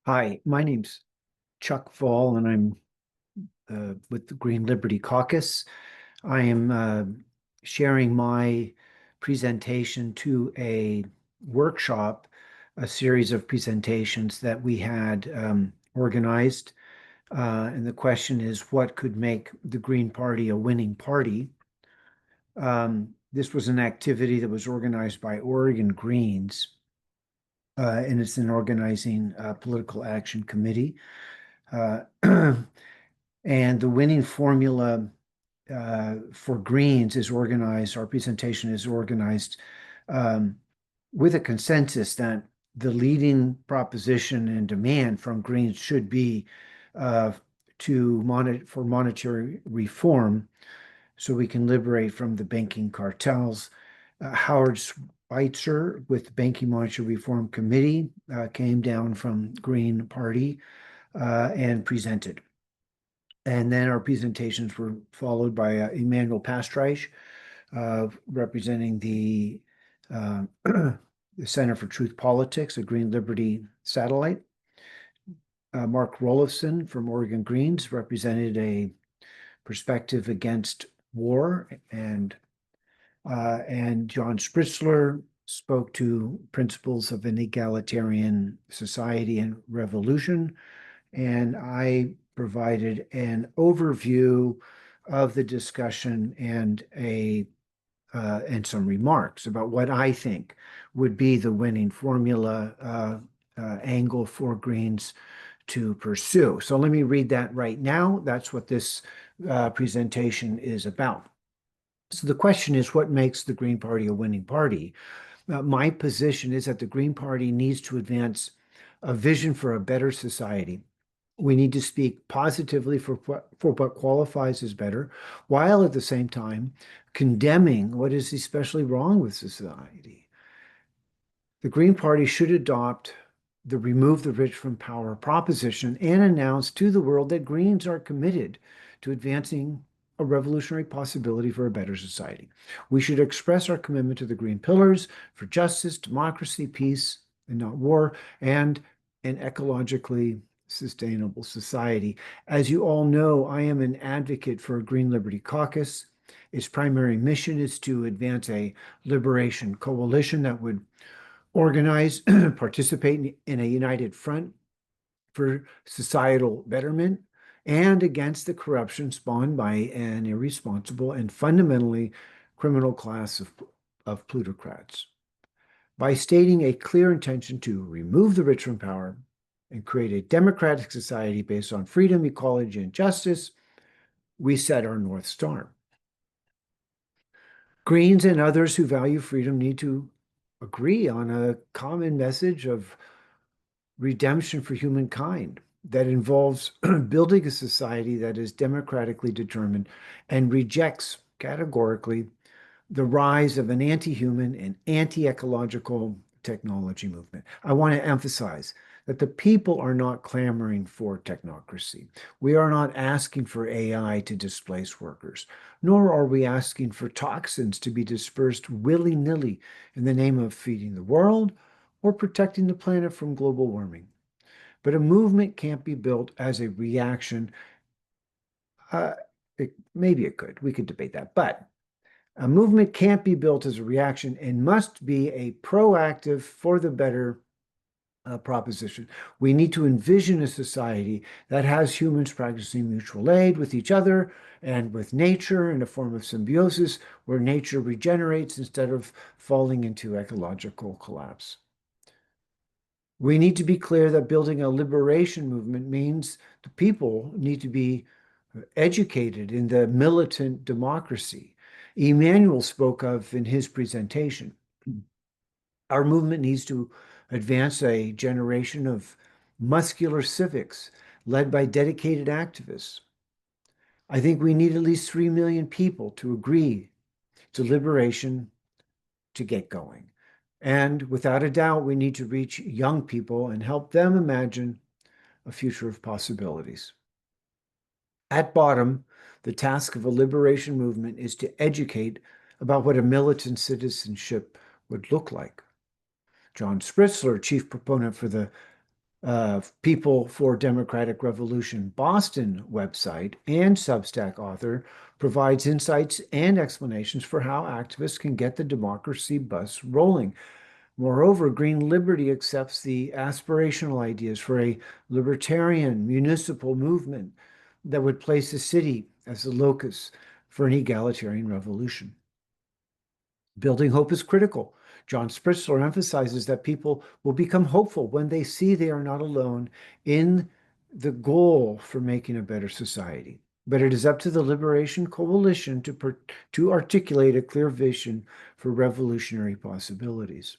Hi, my name's Chuck Fall, and I'm with the Green Liberty Caucus. I am sharing my presentation to a workshop, a series of presentations that we had organized. And the question is, what could make the Green Party a winning party? This was an activity that was organized by Oregon Greens, and it's an organizing political action committee. Uh, And the winning formula for Greens is organized, our presentation is organized um, with a consensus that the leading proposition and demand from Greens should be uh, for monetary reform so we can liberate from the banking cartels. Howard Schweitzer with the Banking Monetary Reform Committee came down from Green Party and presented. And then our presentations were followed by Emmanuel Pastreich, representing uh, the Center for Truth Politics, a Green Liberty satellite. Mark Rolifson from Oregon Greens represented a perspective against war, and John Spritzler spoke to principles of an egalitarian society and revolution. And I provided an overview of the discussion and some remarks about what I think would be the winning formula angle for Greens to pursue. So let me read that right now. That's what this presentation is about. So the question is, what makes the Green Party a winning party? My position is that the Green Party needs to advance a vision for a better society. We need to speak positively for what qualifies as better, while at the same time condemning what is especially wrong with society. The Green Party should adopt the remove the rich from power proposition and announce to the world that Greens are committed to advancing a revolutionary possibility for a better society. We should express our commitment to the Green Pillars for justice, democracy, peace, and not war, and an ecologically sustainable society. As you all know, I am an advocate for a Green Liberty Caucus. Its primary mission is to advance a liberation coalition that would organize, participate in a united front for societal betterment and against the corruption spawned by an irresponsible and fundamentally criminal class of plutocrats. By stating a clear intention to remove the rich from power and create a democratic society based on freedom, equality, and justice, we set our North Star. Greens and others who value freedom need to agree on a common message of redemption for humankind that involves building a society that is democratically determined and rejects categorically the rise of an anti-human and anti-ecological technology movement. I want to emphasize that the people are not clamoring for technocracy. We are not asking for AI to displace workers, nor are we asking for toxins to be dispersed willy-nilly in the name of feeding the world or protecting the planet from global warming. But a movement can't be built as a reaction. Uh, Maybe it could. We could debate that. But a movement can't be built as a reaction and must be a proactive for the better proposition. We need to envision a society that has humans practicing mutual aid with each other and with nature in a form of symbiosis where nature regenerates instead of falling into ecological collapse. We need to be clear that building a liberation movement means the people need to be educated in the militant democracy Emmanuel spoke of in his presentation. Our movement needs to advance a generation of muscular civics led by dedicated activists. I think we need at least 3 million people to agree to liberation to get going. And without a doubt, we need to reach young people and help them imagine a future of possibilities. At bottom, the task of a liberation movement is to educate about what a militant citizenship would look like. John Spritzler, chief proponent for the People for Democratic Revolution Boston website and Substack author provides insights and explanations for how activists can get the democracy bus rolling. Moreover, Green Liberty accepts the aspirational ideas for a libertarian municipal movement that would place the city as the locus for an egalitarian revolution. Building hope is critical. John Spritzler emphasizes that people will become hopeful when they see they are not alone in the goal for making a better society. But it is up to the Liberation Coalition to articulate a clear vision for revolutionary possibilities.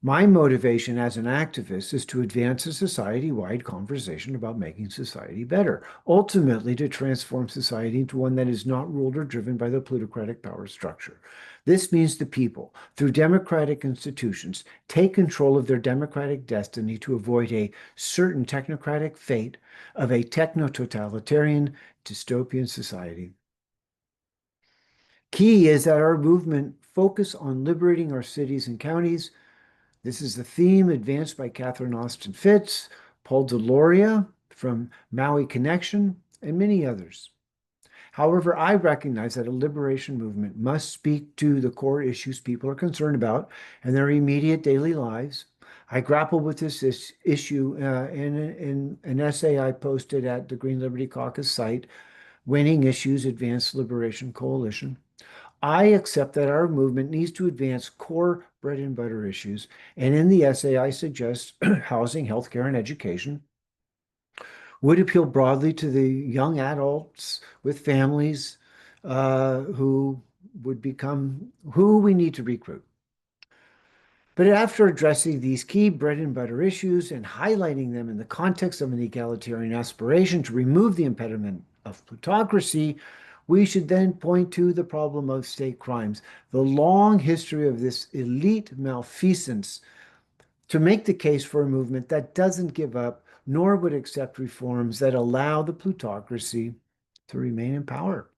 My motivation as an activist is to advance a society-wide conversation about making society better, ultimately to transform society into one that is not ruled or driven by the plutocratic power structure. This means the people, through democratic institutions, take control of their democratic destiny to avoid a certain technocratic fate of a techno-totalitarian dystopian society. Key is that our movement focus on liberating our cities and counties. This is the theme advanced by Catherine Austin Fitts, Paul Deloria from Maui Connection, and many others. However, I recognize that a liberation movement must speak to the core issues people are concerned about in their immediate daily lives. I grappled with this issue in an essay I posted at the Green Liberty Caucus site, Winning Issues Advanced Liberation Coalition. I accept that our movement needs to advance core bread and butter issues. And in the essay, I suggest housing, healthcare, and education would appeal broadly to the young adults with families who would become who we need to recruit. But after addressing these key bread and butter issues and highlighting them in the context of an egalitarian aspiration to remove the impediment of plutocracy, we should then point to the problem of state crimes, the long history of this elite malfeasance, to make the case for a movement that doesn't give up nor would accept reforms that allow the plutocracy to remain in power.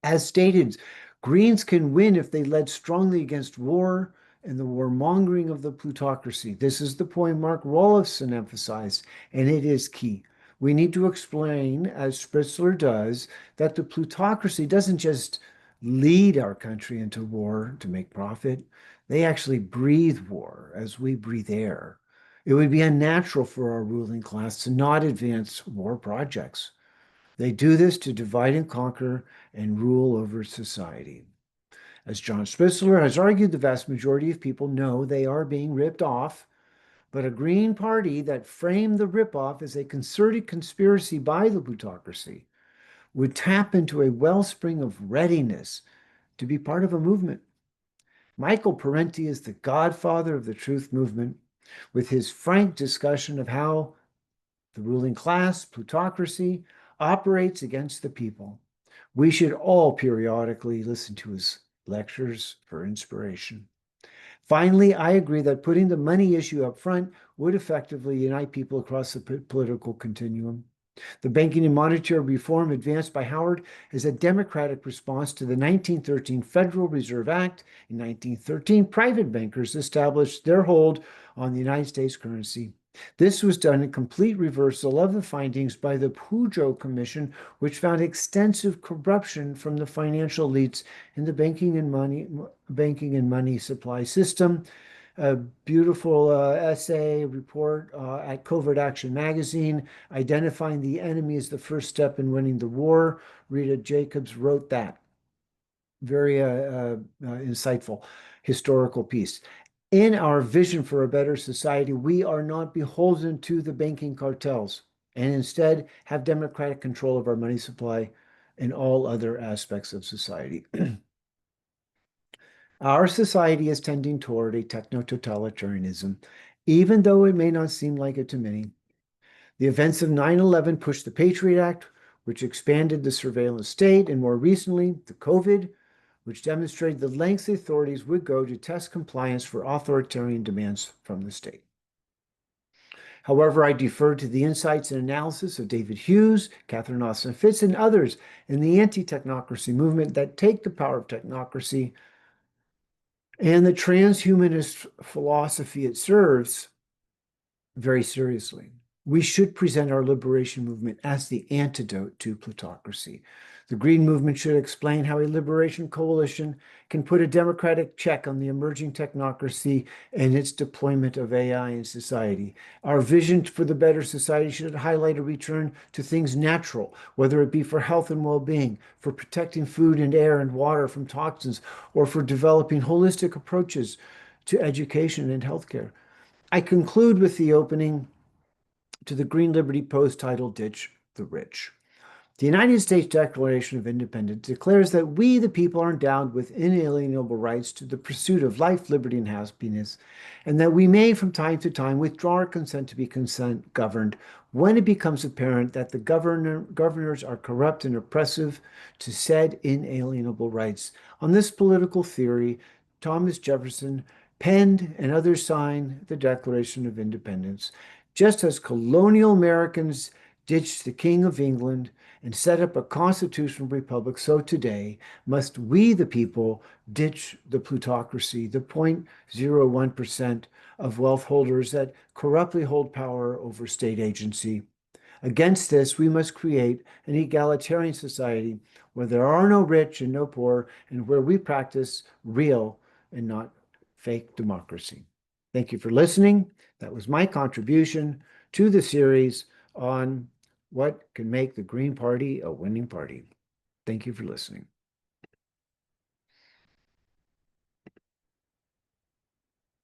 As stated, Greens can win if they led strongly against war and the warmongering of the plutocracy. This is the point Mark Rolifson emphasized, and it is key. We need to explain, as Spritzler does, that the plutocracy doesn't just lead our country into war to make profit. They actually breathe war as we breathe air. It would be unnatural for our ruling class to not advance war projects. They do this to divide and conquer and rule over society. As John Spritzler has argued, the vast majority of people know they are being ripped off, but a Green Party that framed the ripoff as a concerted conspiracy by the plutocracy would tap into a wellspring of readiness to be part of a movement. Michael Parenti is the godfather of the truth movement, with his frank discussion of how the ruling class, plutocracy, operates against the people. We should all periodically listen to his lectures for inspiration. Finally, I agree that putting the money issue up front would effectively unite people across the political continuum. The banking and monetary reform advanced by Howard is a democratic response to the 1913 Federal Reserve Act. In 1913, private bankers established their hold on the United States currency. This was done in complete reversal of the findings by the Pujo Commission, which found extensive corruption from the financial elites in the banking and money supply system. A beautiful essay report at Covert Action Magazine, identifying the enemy as the first step in winning the war. Rita Jacobs wrote that. Very insightful historical piece. In our vision for a better society, we are not beholden to the banking cartels and instead have democratic control of our money supply and all other aspects of society. Our society is tending toward a techno-totalitarianism, even though it may not seem like it to many. The events of 9/11 pushed the Patriot Act, which expanded the surveillance state, and more recently, the COVID, which demonstrated the lengths the authorities would go to test compliance for authoritarian demands from the state. However, I defer to the insights and analysis of David Hughes, Catherine Austin Fitts, and others in the anti-technocracy movement that take the power of technocracy and the transhumanist philosophy it serves very seriously. We should present our liberation movement as the antidote to plutocracy. The Green Movement should explain how a liberation coalition can put a democratic check on the emerging technocracy and its deployment of AI in society. Our vision for the better society should highlight a return to things natural, whether it be for health and well-being, for protecting food and air and water from toxins, or for developing holistic approaches to education and healthcare. I conclude with the opening to the Green Liberty Post titled Ditch the Rich. The United States Declaration of Independence declares that we, the people, are endowed with inalienable rights to the pursuit of life, liberty, and happiness, and that we may from time to time withdraw our consent to be consent governed when it becomes apparent that the governors are corrupt and oppressive to said inalienable rights. On this political theory, Thomas Jefferson penned and others signed the Declaration of Independence, just as colonial Americans ditched the King of England and set up a constitutional republic, so today must we, the people, ditch the plutocracy, the 0.01% of wealth holders that corruptly hold power over state agency. Against this, we must create an egalitarian society where there are no rich and no poor, and where we practice real and not fake democracy. Thank you for listening. That was my contribution to the series on what can make the Green Party a winning party. Thank you for listening.